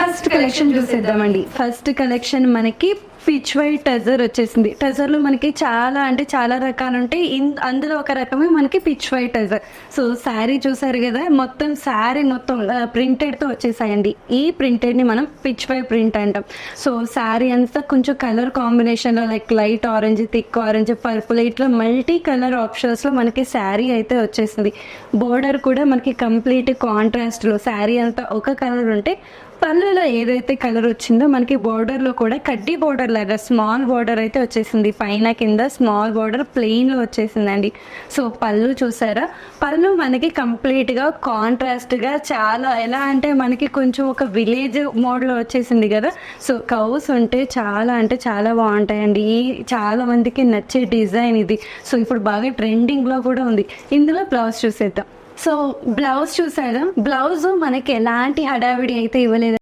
First collection చూసేద్దామండి. First collection మనకి pitch white teaser వచ్చేసింది. టజర్లో మనకి చాలా అంటే చాలా రకాలు ఉంటాయి. అందులో ఒక రకమే మనకి పిచ్ వైట్ టజర్. సో శారీ చూసారు కదా, మొత్తం శారీ మొత్తం ప్రింటెడ్తో వచ్చేసాయండి. ఈ ప్రింటెడ్ని మనం పిచ్ వైట్ ప్రింట్ అంటాం. సో శారీ అంతా కొంచెం కలర్ కాంబినేషన్లో like light orange, thick orange, purple ఇట్లా మల్టీ కలర్ ఆప్షన్స్లో మనకి శారీ అయితే వచ్చేసింది. బోర్డర్ కూడా మనకి కంప్లీట్ కాంట్రాస్ట్లో శారీ అంతా ఒక కలర్ ఉంటే పళ్ళులో ఏదైతే కలర్ వచ్చిందో మనకి బోర్డర్లో కూడా కడ్డీ బోర్డర్ లాగా స్మాల్ బోర్డర్ అయితే వచ్చేసింది. పైన కింద స్మాల్ బోర్డర్ ప్లెయిన్లో వచ్చేసిందండి. సో పళ్ళు చూసారా, పళ్ళు మనకి కంప్లీట్గా కాంట్రాస్ట్గా చాలా ఎలా అంటే మనకి కొంచెం ఒక విలేజ్ మోడ్లో వచ్చేసింది కదా. సో కౌస్ ఉంటే చాలా అంటే చాలా బాగుంటాయండి. చాలా మందికి నచ్చే డిజైన్ ఇది. సో ఇప్పుడు బాగా ట్రెండింగ్లో కూడా ఉంది. ఇందులో బ్లౌజ్ చూసేద్దాం. సో బ్లౌజ్ చూసారా, బ్లౌజ్ మనకి ఎలాంటి హడావిడి అయితే ఇవ్వలేదు.